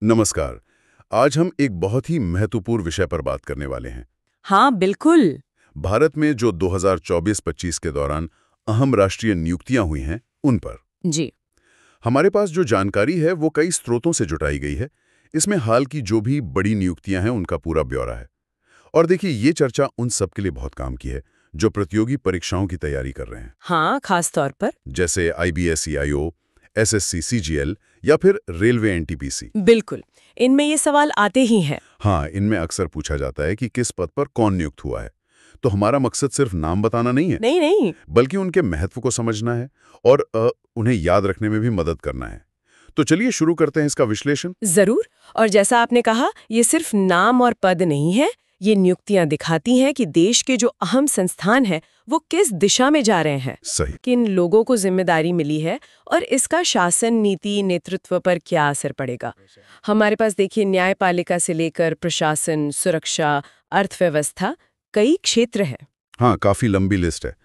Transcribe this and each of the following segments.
नमस्कार। आज हम एक बहुत ही महत्वपूर्ण विषय पर बात करने वाले हैं। हाँ बिल्कुल। भारत में जो 2024-25 के दौरान अहम राष्ट्रीय नियुक्तियां हुई हैं, उन पर जी। हमारे पास जो जानकारी है वो कई स्रोतों से जुटाई गई है। इसमें हाल की जो भी बड़ी नियुक्तियां हैं उनका पूरा ब्यौरा है। और देखिए, ये चर्चा उन सब के लिए बहुत काम की है जो प्रतियोगी परीक्षाओं की तैयारी कर रहे हैं, हाँ, खास तौर पर। जैसे IBS CIO, SSC CGL या फिर रेलवे NTPC। बिल्कुल, इनमें ये सवाल आते ही हैं। हाँ, इनमें अक्सर पूछा जाता है कि किस पद पर कौन नियुक्त हुआ है। तो हमारा मकसद सिर्फ नाम बताना नहीं है, नहीं नहीं। बल्कि उनके महत्व को समझना है और उन्हें याद रखने में भी मदद करना है। तो चलिए शुरू करते हैं इसका विश्लेषण। जरूर। और जैसा आपने कहा, ये सिर्फ नाम और पद नहीं है, ये नियुक्तियां दिखाती हैं कि देश के जो अहम संस्थान हैं, वो किस दिशा में जा रहे हैं, सही। किन लोगों को जिम्मेदारी मिली है और इसका शासन, नीति, नेतृत्व पर क्या असर पड़ेगा। हमारे पास देखिए, न्यायपालिका से लेकर प्रशासन, सुरक्षा, अर्थव्यवस्था, कई क्षेत्र हैं। हाँ, काफी लंबी लिस्ट है।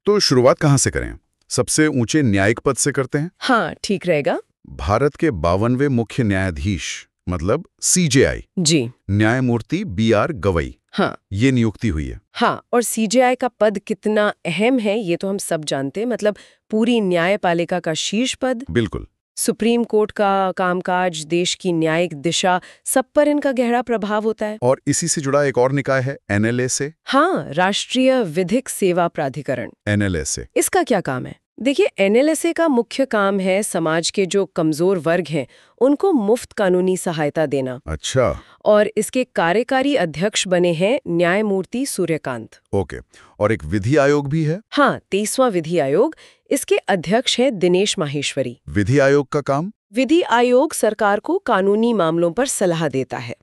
तो शुरुआत कहाँ से करें? सबसे ऊंचे न्यायिक पद से करते हैं। हाँ, ठीक रहेगा। भारत के 52वें मुख्य न्यायाधीश मतलब CJI, जी। न्यायमूर्ति BR गवई, हाँ ये नियुक्ति हुई है। हाँ, और CJI का पद कितना अहम है ये तो हम सब जानते हैं। मतलब पूरी न्यायपालिका का शीर्ष पद, बिल्कुल। सुप्रीम कोर्ट का कामकाज, देश की न्यायिक दिशा, सब पर इनका गहरा प्रभाव होता है। और इसी से जुड़ा एक और निकाय है NLSA। हाँ, राष्ट्रीय विधिक सेवा प्राधिकरण। NLSA इसका क्या काम है? देखिए, NLSA का मुख्य काम है समाज के जो कमजोर वर्ग हैं उनको मुफ्त कानूनी सहायता देना। अच्छा। और इसके कार्यकारी अध्यक्ष बने हैं न्यायमूर्ति सूर्यकांत। ओके। और एक विधि आयोग भी है। हाँ, 23वां विधि आयोग, इसके अध्यक्ष हैं दिनेश माहेश्वरी। विधि आयोग का काम? विधि आयोग सरकार को कानूनी मामलों पर सलाह देता है।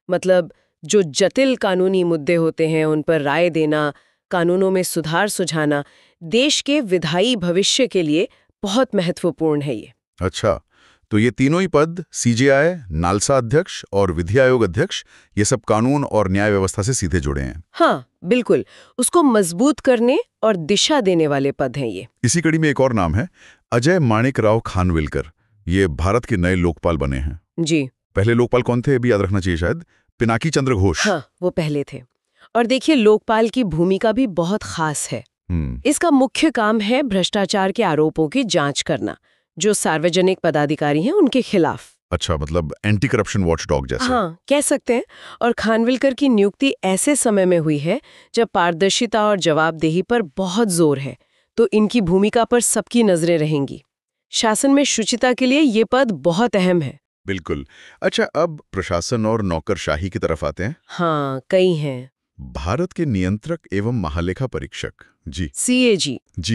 मतलब जो जटिल कानूनी मुद्दे होते हैं उन पर राय देना, कानूनों में सुधार सुझाना, देश के विधायी भविष्य के लिए बहुत महत्वपूर्ण है ये। अच्छा, तो ये तीनों ही पद CJI, नालसा अध्यक्ष और विधि आयोग अध्यक्ष, ये सब कानून और न्याय व्यवस्था से सीधे जुड़े हैं। हाँ बिल्कुल, उसको मजबूत करने और दिशा देने वाले पद हैं ये। इसी कड़ी में एक और नाम है, अजय माणिक राव खानविलकर। ये भारत के नए लोकपाल बने हैं। जी। पहले लोकपाल कौन थे, अभी याद रखना चाहिए शायद, पिनाकी चंद्र घोष। हाँ, वो पहले थे। और देखिए, लोकपाल की भूमिका भी बहुत खास है। इसका मुख्य काम है भ्रष्टाचार के आरोपों की जांच करना, जो सार्वजनिक पदाधिकारी हैं उनके खिलाफ। अच्छा, मतलब एंटी करप्शन वॉचडॉग जैसे। हाँ, कह सकते हैं। और खानविलकर की नियुक्ति ऐसे समय में हुई है जब पारदर्शिता और जवाबदेही पर बहुत जोर है, तो इनकी भूमिका पर सबकी नजरें रहेंगी। शासन में शुचिता के लिए ये पद बहुत अहम है। बिल्कुल। अच्छा, अब प्रशासन और नौकरशाही की तरफ आते हैं। हाँ, कई हैं। भारत के नियंत्रक एवं महालेखा परीक्षक जी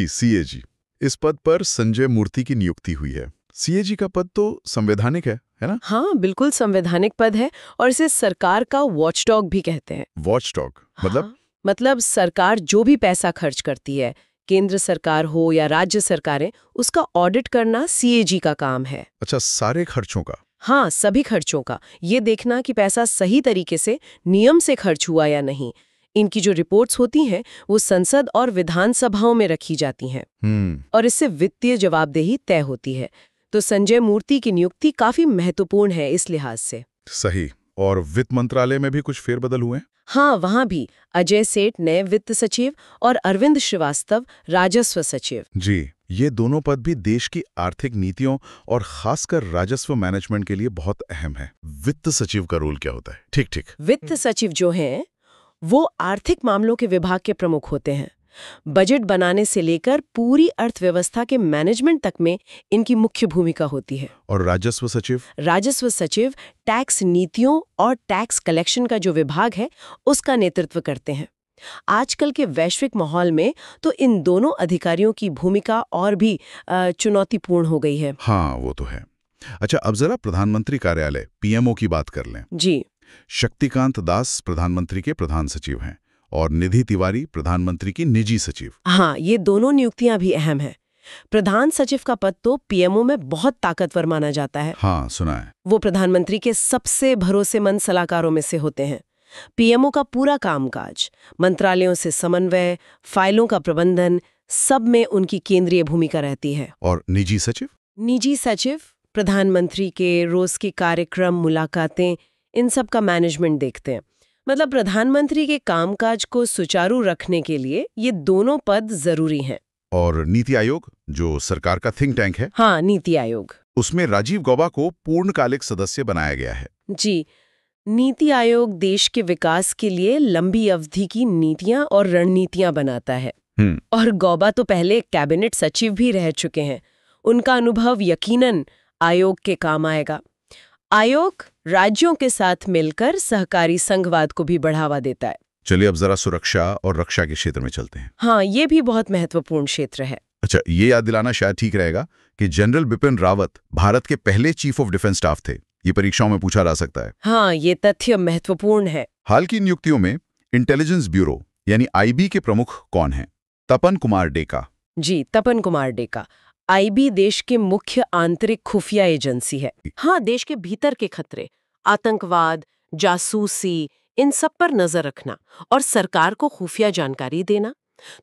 CAG, इस पद पर संजय मूर्ति की नियुक्ति हुई है। CAG का पद तो संवैधानिक है ना? हाँ, बिल्कुल संवैधानिक पद है और इसे सरकार का वॉचडॉग भी कहते हैं। वॉचडॉग मतलब? हाँ, मतलब सरकार जो भी पैसा खर्च करती है, केंद्र सरकार हो या राज्य सरकारें, उसका ऑडिट करना CAG का काम है। अच्छा, सारे खर्चों का? हाँ, सभी खर्चों का। ये देखना कि पैसा सही तरीके से, नियम से खर्च हुआ या नहीं। इनकी जो रिपोर्ट्स होती हैं वो संसद और विधानसभाओं में रखी जाती हैं और इससे वित्तीय जवाबदेही तय होती है। तो संजय मूर्ति की नियुक्ति काफी महत्वपूर्ण है इस लिहाज से। सही। और वित्त मंत्रालय में भी कुछ फेरबदल हुए? हाँ, वहाँ भी अजय सेठ नए वित्त सचिव और अरविंद श्रीवास्तव राजस्व सचिव। जी, ये दोनों पद भी देश की आर्थिक नीतियों और खासकर राजस्व मैनेजमेंट के लिए बहुत अहम है। वित्त सचिव का रोल क्या होता है? ठीक। वित्त सचिव जो हैं वो आर्थिक मामलों के विभाग के प्रमुख होते हैं। बजट बनाने से लेकर पूरी अर्थव्यवस्था के मैनेजमेंट तक में इनकी मुख्य भूमिका होती है। और राजस्व सचिव? राजस्व सचिव टैक्स नीतियों और टैक्स कलेक्शन का जो विभाग है उसका नेतृत्व करते हैं। आजकल के वैश्विक माहौल में तो इन दोनों अधिकारियों की भूमिका और भी चुनौतीपूर्ण हो गई है। हाँ, वो तो है। अच्छा, अब जरा प्रधानमंत्री कार्यालय PMO की बात कर लें। जी। शक्तिकांत दास प्रधानमंत्री के प्रधान सचिव हैं और निधि तिवारी प्रधानमंत्री की निजी सचिव। हाँ, ये दोनों नियुक्तियां भी अहम हैं। प्रधान सचिव का पद तो PMO में बहुत ताकतवर माना जाता है। हाँ, सुना है। वो प्रधानमंत्री के सबसे भरोसेमंद सलाहकारों में से होते हैं। PMO का पूरा कामकाज, मंत्रालयों से समन्वय, फाइलों का प्रबंधन, सब में उनकी केंद्रीय भूमिका रहती है। और निजी सचिव? निजी सचिव प्रधानमंत्री के रोज के कार्यक्रम, मुलाकातें, इन सब का मैनेजमेंट देखते हैं। मतलब प्रधानमंत्री के कामकाज को सुचारू रखने के लिए ये दोनों पद जरूरी हैं। और नीति आयोग, जो सरकार का थिंक टैंक है, हाँ, नीति आयोग, उसमें राजीव गौबा को पूर्णकालिक सदस्य बनाया गया है। जी। नीति आयोग देश के विकास के लिए लंबी अवधि की नीतियां और रणनीतियां बनाता है। और गौबा तो पहले कैबिनेट सचिव भी रह चुके हैं। उनका अनुभव यकीनन आयोग के काम आएगा। आयोग राज्यों के साथ मिलकर सहकारी संघवाद को भी बढ़ावा देता है। चलिए अब जरा सुरक्षा और रक्षा के क्षेत्र में चलते हैं। हाँ, ये भी बहुत महत्वपूर्ण क्षेत्र है। अच्छा, ये याद दिलाना शायद ठीक रहेगा कि जनरल बिपिन रावत भारत के पहले चीफ ऑफ डिफेंस स्टाफ थे। ये परीक्षाओं में पूछा जा सकता है। हाँ, ये तथ्य महत्वपूर्ण है। हाल की नियुक्तियों में इंटेलिजेंस ब्यूरो यानी आईबी के प्रमुख कौन हैं? तपन कुमार डेका। जी, तपन कुमार डेका। आईबी देश के मुख्य आंतरिक खुफिया एजेंसी है। हाँ, देश के भीतर के खतरे, आतंकवाद, जासूसी, इन सब पर नजर रखना और सरकार को खुफिया जानकारी देना।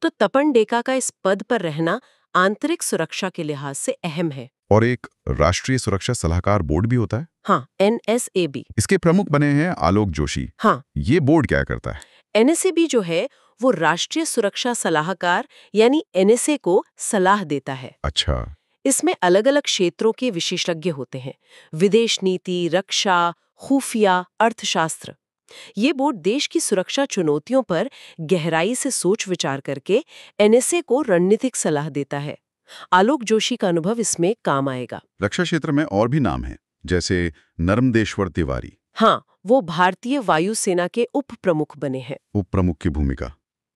तो तपन डेका का इस पद पर रहना आंतरिक सुरक्षा के लिहाज से अहम है। और एक राष्ट्रीय सुरक्षा सलाहकार बोर्ड भी होता है। हाँ, NSAB। इसके प्रमुख बने हैं आलोक जोशी। हाँ, ये बोर्ड क्या करता है? NSAB जो है वो राष्ट्रीय सुरक्षा सलाहकार यानी NSA को सलाह देता है। अच्छा। इसमें अलग अलग क्षेत्रों के विशेषज्ञ होते हैं, विदेश नीति, रक्षा, खुफिया, अर्थशास्त्र। ये बोर्ड देश की सुरक्षा चुनौतियों पर गहराई से सोच विचार करके NSA को रणनीतिक सलाह देता है। आलोक जोशी का अनुभव इसमें काम आएगा। रक्षा क्षेत्र में और भी नाम हैं, जैसे नर्मदेश्वर तिवारी। हाँ, वो भारतीय वायुसेना के उप प्रमुख बने हैं। उप प्रमुख की भूमिका?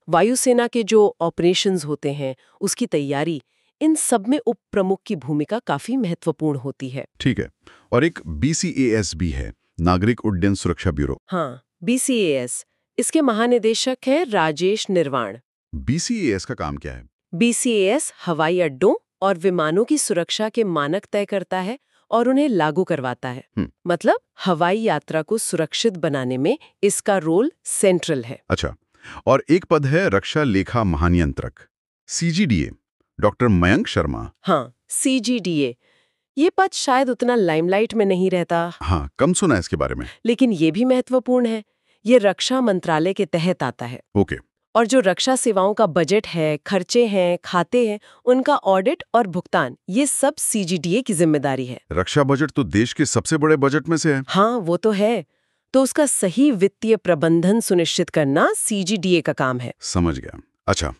वायुसेना के जो ऑपरेशंस होते हैं, उसकी तैयारी, इन सब में उप प्रमुख की भूमिका काफी महत्वपूर्ण होती है। ठीक है। और एक BCAS भी है, नागरिक उड्डयन सुरक्षा ब्यूरो। हाँ, BCAS। इसके महानिदेशक हैं राजेश निर्वाण। BCAS का काम क्या है? BCAS हवाई अड्डों और विमानों की सुरक्षा के मानक तय करता है और उन्हें लागू करवाता है। मतलब हवाई यात्रा को सुरक्षित बनाने में इसका रोल सेंट्रल है। अच्छा। और एक पद है रक्षा लेखा महानियंत्रक, CGDA, डॉक्टर मयंक शर्मा। हाँ, CGDA। ये पद शायद उतना लाइमलाइट में नहीं रहता। हाँ, कम सुना है इसके बारे में। लेकिन ये भी महत्वपूर्ण है। ये रक्षा मंत्रालय के तहत आता है। ओके। और जो रक्षा सेवाओं का बजट है, खर्चे हैं, खाते हैं, उनका ऑडिट और भुगतान, ये सब CGDA की जिम्मेदारी है। रक्षा बजट तो देश के सबसे बड़े बजट में से है। हाँ, वो तो है। तो उसका सही वित्तीय प्रबंधन सुनिश्चित करना CGDA का काम है। समझ गया। अच्छा,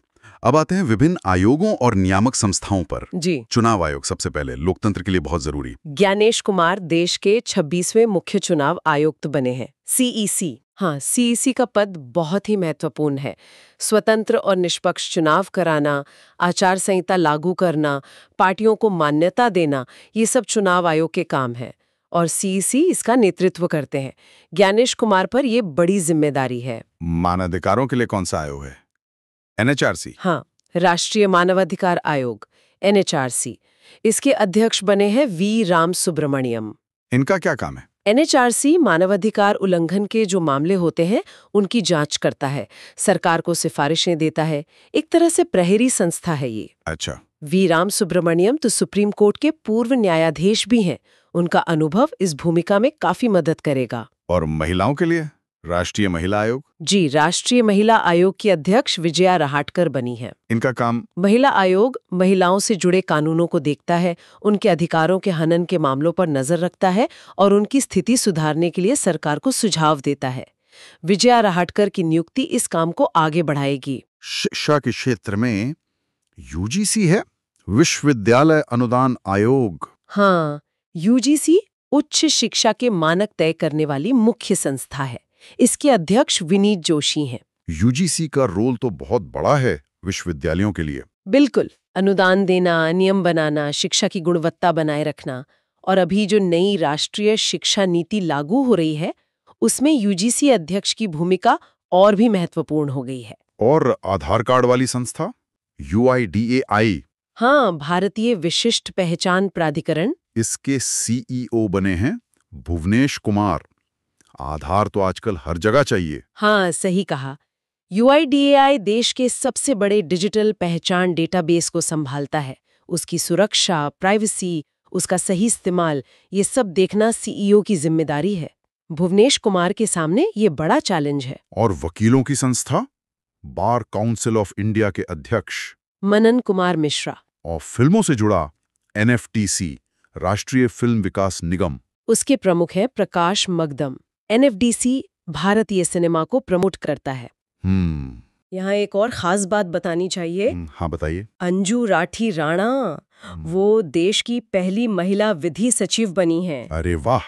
अब आते हैं विभिन्न आयोगों और नियामक संस्थाओं पर। जी। चुनाव आयोग सबसे पहले, लोकतंत्र के लिए बहुत जरूरी। ज्ञानेश कुमार देश के 26वें मुख्य चुनाव आयुक्त बने हैं, CEC। हाँ, CEC का पद बहुत ही महत्वपूर्ण है। स्वतंत्र और निष्पक्ष चुनाव कराना, आचार संहिता लागू करना, पार्टियों को मान्यता देना, ये सब चुनाव आयोग के काम है और CEC इसका नेतृत्व करते हैं। ज्ञानेश कुमार पर यह बड़ी जिम्मेदारी है। मानवाधिकारों के लिए कौन सा आयोग है? NHRC। हाँ, राष्ट्रीय मानवाधिकार आयोग, NHRC। इसके अध्यक्ष बने हैं V राम सुब्रमण्यम। इनका क्या काम है? NHRC मानवाधिकार उल्लंघन के जो मामले होते हैं उनकी जांच करता है, सरकार को सिफारिशें देता है। एक तरह से प्रहरी संस्था है ये। अच्छा। V राम सुब्रमण्यम तो सुप्रीम कोर्ट के पूर्व न्यायाधीश भी हैं। उनका अनुभव इस भूमिका में काफी मदद करेगा। और महिलाओं के लिए राष्ट्रीय महिला आयोग? जी, राष्ट्रीय महिला आयोग की अध्यक्ष विजया रहाटकर बनी है। इनका काम? महिला आयोग महिलाओं से जुड़े कानूनों को देखता है, उनके अधिकारों के हनन के मामलों पर नजर रखता है और उनकी स्थिति सुधारने के लिए सरकार को सुझाव देता है। विजया रहाटकर की नियुक्ति इस काम को आगे बढ़ाएगी। शिक्षा के क्षेत्र में UGC है, विश्वविद्यालय अनुदान आयोग। हाँ, UGC उच्च शिक्षा के मानक तय करने वाली मुख्य संस्था है। इसके अध्यक्ष विनीत जोशी हैं। UGC का रोल तो बहुत बड़ा है विश्वविद्यालयों के लिए। बिल्कुल, अनुदान देना, नियम बनाना, शिक्षा की गुणवत्ता बनाए रखना। और अभी जो नई राष्ट्रीय शिक्षा नीति लागू हो रही है, उसमें UGC अध्यक्ष की भूमिका और भी महत्वपूर्ण हो गई है। और आधार कार्ड वाली संस्था UIDAI? हाँ, भारतीय विशिष्ट पहचान प्राधिकरण। इसके CEO बने हैं भुवनेश कुमार। आधार तो आजकल हर जगह चाहिए। हाँ, सही कहा। UIDAI देश के सबसे बड़े डिजिटल पहचान डेटाबेस को संभालता है। उसकी सुरक्षा, प्राइवेसी उसका सही इस्तेमाल, ये सब देखना सीईओ की जिम्मेदारी है। भुवनेश कुमार के सामने ये बड़ा चैलेंज है। और वकीलों की संस्था बार काउंसिल ऑफ इंडिया के अध्यक्ष मनन कुमार मिश्रा, और फिल्मों से जुड़ा एनएफटीसी, राष्ट्रीय फिल्म विकास निगम, उसके प्रमुख है प्रकाश मगदम। एनएफडीसी भारतीय सिनेमा को प्रमोट करता है। यहाँ एक और खास बात बतानी चाहिए। हाँ बताइए। अंजू राठी राणा, वो देश की पहली महिला विधि सचिव बनी हैं। अरे वाह,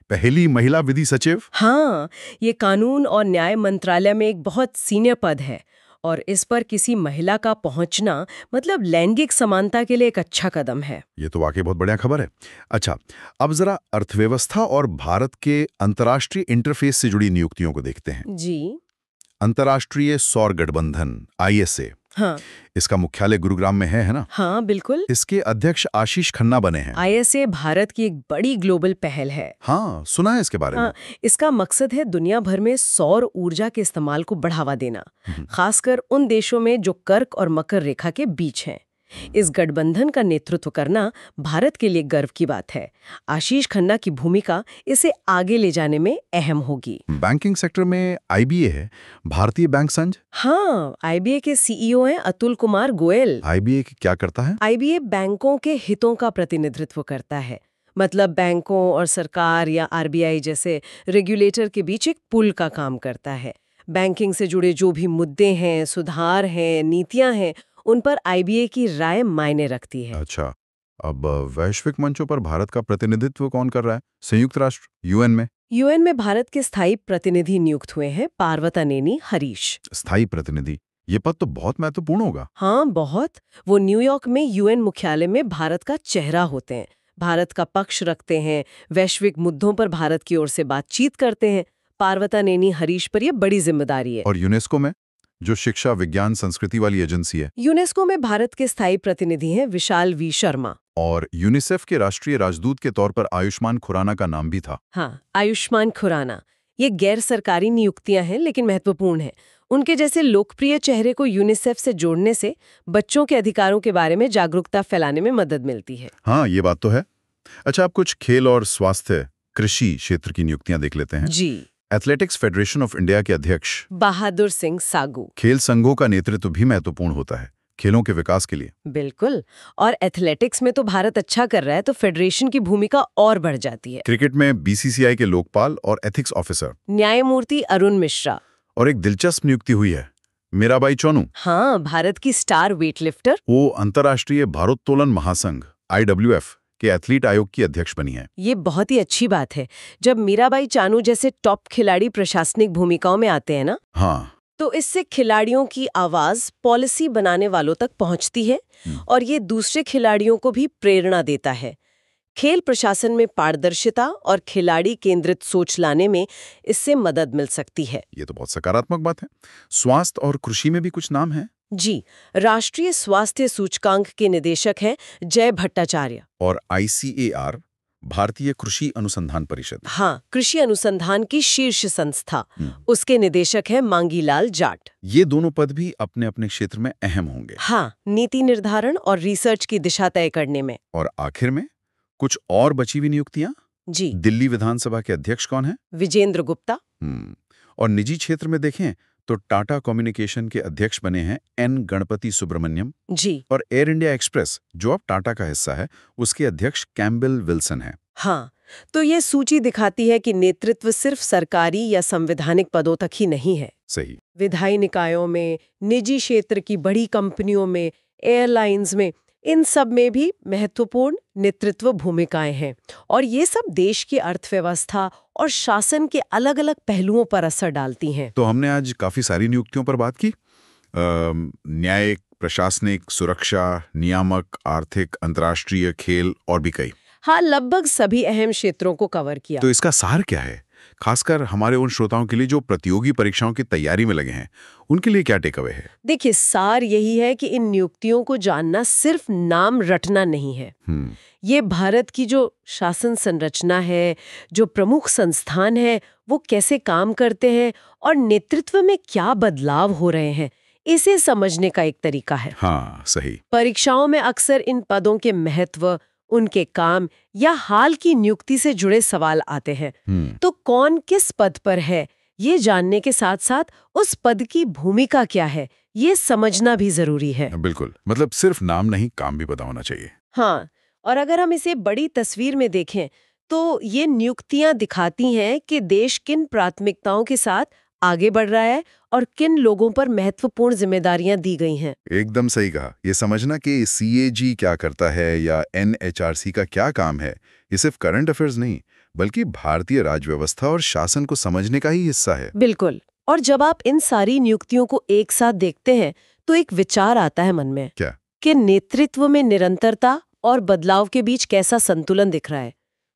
पहली महिला विधि सचिव। हाँ, ये कानून और न्याय मंत्रालय में एक बहुत सीनियर पद है और इस पर किसी महिला का पहुंचना मतलब लैंगिक समानता के लिए एक अच्छा कदम है। ये तो वाकई बहुत बढ़िया खबर है। अच्छा, अब जरा अर्थव्यवस्था और भारत के अंतर्राष्ट्रीय इंटरफेस से जुड़ी नियुक्तियों को देखते हैं। जी। अंतर्राष्ट्रीय सौर गठबंधन ISA, हाँ, इसका मुख्यालय गुरुग्राम में है ना? हाँ बिल्कुल। इसके अध्यक्ष आशीष खन्ना बने हैं। ISA भारत की एक बड़ी ग्लोबल पहल है। हाँ, सुना है इसके बारे में। इसका मकसद है दुनिया भर में सौर ऊर्जा के इस्तेमाल को बढ़ावा देना, खासकर उन देशों में जो कर्क और मकर रेखा के बीच हैं। इस गठबंधन का नेतृत्व करना भारत के लिए गर्व की बात है। आशीष खन्ना की भूमिका इसे आगे ले जाने में अहम होगी। बैंकिंग सेक्टर में IBA है, भारतीय बैंक संघ। हाँ, IBA के CEO हैं अतुल कुमार गोयल। IBA क्या करता है? IBA बैंकों के हितों का प्रतिनिधित्व करता है, मतलब बैंकों और सरकार या RBI जैसे रेगुलेटर के बीच एक पुल का काम करता है। बैंकिंग से जुड़े जो भी मुद्दे हैं, सुधार हैं, नीतियां हैं, उन पर IBA की राय मायने रखती है। अच्छा, अब वैश्विक मंचों पर भारत का प्रतिनिधित्व कौन कर रहा है? संयुक्त राष्ट्र, UN में? UN में भारत के स्थायी प्रतिनिधि नियुक्त हुए हैं पार्वतानेनी हरीश। स्थायी प्रतिनिधि, ये पद तो बहुत महत्वपूर्ण होगा। हाँ बहुत। वो न्यूयॉर्क में UN मुख्यालय में भारत का चेहरा होते हैं, भारत का पक्ष रखते हैं, वैश्विक मुद्दों पर भारत की ओर से बातचीत करते हैं। पार्वतानेनी हरीश पर यह बड़ी जिम्मेदारी है। और यूनेस्को में, जो शिक्षा, विज्ञान, संस्कृति वाली एजेंसी है? यूनेस्को में भारत के स्थायी प्रतिनिधि हैं विशाल V शर्मा। और यूनिसेफ के राष्ट्रीय राजदूत के तौर पर आयुष्मान खुराना का नाम भी था। हाँ, आयुष्मान खुराना। ये गैर सरकारी नियुक्तियां हैं लेकिन महत्वपूर्ण हैं। उनके जैसे लोकप्रिय चेहरे को यूनिसेफ से जोड़ने से बच्चों के अधिकारों के बारे में जागरूकता फैलाने में मदद मिलती है। हाँ, ये बात तो है। अच्छा, अब कुछ खेल और स्वास्थ्य, कृषि क्षेत्र की नियुक्तियां देख लेते हैं। जी। एथलेटिक्स फेडरेशन ऑफ इंडिया के अध्यक्ष बहादुर सिंह सागू। खेल संघों का नेतृत्व भी महत्वपूर्ण होता है खेलों के विकास के लिए। बिल्कुल। और एथलेटिक्स में तो भारत अच्छा कर रहा है तो फेडरेशन की भूमिका और बढ़ जाती है। क्रिकेट में BCCI के लोकपाल और एथिक्स ऑफिसर न्यायमूर्ति अरुण मिश्रा। और एक दिलचस्प नियुक्ति हुई है, मीराबाई चौनू। हाँ, भारत की स्टार वेटलिफ्टर। वो अंतर्राष्ट्रीय भारोत्तोलन महासंघ IWF के एथलीट आयोग की अध्यक्ष बनी है। ये बहुत ही अच्छी बात है। जब मीराबाई चानू जैसे टॉप खिलाड़ी प्रशासनिक भूमिकाओं में आते हैं ना, हाँ, तो इससे खिलाड़ियों की आवाज पॉलिसी बनाने वालों तक पहुंचती है और ये दूसरे खिलाड़ियों को भी प्रेरणा देता है। खेल प्रशासन में पारदर्शिता और खिलाड़ी केंद्रित सोच लाने में इससे मदद मिल सकती है। ये तो बहुत सकारात्मक बात है। स्वास्थ्य और कृषि में भी कुछ नाम है। जी, राष्ट्रीय स्वास्थ्य सूचकांक के निदेशक हैं जय भट्टाचार्य। और ICAR, भारतीय कृषि अनुसंधान परिषद। हाँ, कृषि अनुसंधान की शीर्ष संस्था, उसके निदेशक हैं मांगीलाल जाट। ये दोनों पद भी अपने अपने क्षेत्र में अहम होंगे। हाँ, नीति निर्धारण और रिसर्च की दिशा तय करने में। और आखिर में कुछ और बची हुई नियुक्तियां। जी। दिल्ली विधानसभा के अध्यक्ष कौन है? विजेंद्र गुप्ता। और निजी क्षेत्र में देखें तो टाटा कम्युनिकेशन के अध्यक्ष बने हैं N गणपति सुब्रमण्यम। जी। और एयर इंडिया एक्सप्रेस, जो अब टाटा का हिस्सा है, उसके अध्यक्ष कैम्बेल विल्सन हैं। हाँ, तो ये सूची दिखाती है कि नेतृत्व सिर्फ सरकारी या संवैधानिक पदों तक ही नहीं है। सही। विधायी निकायों में, निजी क्षेत्र की बड़ी कंपनियों में, एयरलाइंस में, इन सब में भी महत्वपूर्ण नेतृत्व भूमिकाएं हैं और ये सब देश की अर्थव्यवस्था और शासन के अलग-अलग पहलुओं पर असर डालती हैं। तो हमने आज काफी सारी नियुक्तियों पर बात की। न्यायिक, प्रशासनिक, सुरक्षा, नियामक, आर्थिक, अंतर्राष्ट्रीय, खेल और भी कई। हाँ, लगभग सभी अहम क्षेत्रों को कवर किया। तो इसका सार क्या है, खासकर हमारे उन श्रोताओं के लिए जो प्रतियोगी परीक्षाओं की तैयारी में लगे हैं, उनके लिए क्या टेक अवे है? देखिए, सार यही है कि इन नियुक्तियों को जानना सिर्फ नाम रटना नहीं है। ये भारत की जो शासन संरचना है, जो प्रमुख संस्थान है, वो कैसे काम करते हैं और नेतृत्व में क्या बदलाव हो रहे हैं, इसे समझने का एक तरीका है। हाँ, सही। परीक्षाओं में अक्सर इन पदों के महत्व, उनके काम या हाल की नियुक्ति से जुड़े सवाल आते हैं। तो कौन किस पद पर है, ये जानने के साथ साथ उस पद की भूमिका क्या है, ये समझना भी जरूरी है। बिल्कुल, मतलब सिर्फ नाम नहीं, काम भी पता होना चाहिए। हाँ, और अगर हम इसे बड़ी तस्वीर में देखें तो ये नियुक्तियां दिखाती हैं कि देश किन प्राथमिकताओं के साथ आगे बढ़ रहा है और किन लोगों पर महत्वपूर्ण जिम्मेदारियां दी गई हैं। एकदम सही कहा। ये समझना कि CAG क्या करता है या NHRC का क्या काम है, ये सिर्फ करंट अफेयर्स नहीं, बल्कि भारतीय राजव्यवस्था और शासन को समझने का ही हिस्सा है। बिल्कुल। और जब आप इन सारी नियुक्तियों को एक साथ देखते हैं तो एक विचार आता है मन में। क्या? कि नेतृत्व में निरंतरता और बदलाव के बीच कैसा संतुलन दिख रहा है।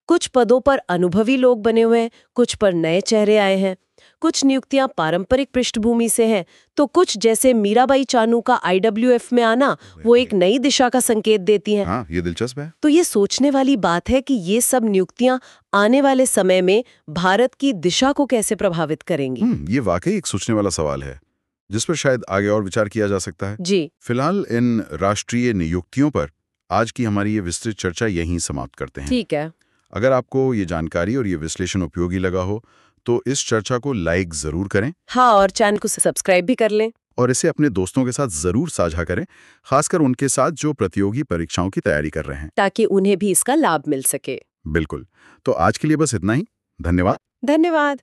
कुछ पदों पर अनुभवी लोग बने हुए हैं, कुछ पर नए चेहरे आए हैं, कुछ नियुक्तियां पारंपरिक पृष्ठभूमि से हैं, तो कुछ जैसे मीराबाई चानू का IWF में आना वो एक नई दिशा का संकेत देती हैं। हाँ, ये दिलचस्प है। तो ये सोचने वाली बात है कि ये सब नियुक्तियां आने वाले समय में भारत की दिशा को कैसे प्रभावित करेंगी। ये वाकई एक सोचने वाला सवाल है, जिस पर शायद आगे और विचार किया जा सकता है। जी फिलहाल इन राष्ट्रीय नियुक्तियों पर आज की हमारी ये विस्तृत चर्चा यहीं समाप्त करते हैं। ठीक है। अगर आपको ये जानकारी और ये विश्लेषण उपयोगी लगा हो तो इस चर्चा को लाइक जरूर करें। हाँ, और चैनल को सब्सक्राइब भी कर लें। और इसे अपने दोस्तों के साथ जरूर साझा करें, खासकर उनके साथ जो प्रतियोगी परीक्षाओं की तैयारी कर रहे हैं, ताकि उन्हें भी इसका लाभ मिल सके। बिल्कुल। तो आज के लिए बस इतना ही। धन्यवाद। धन्यवाद।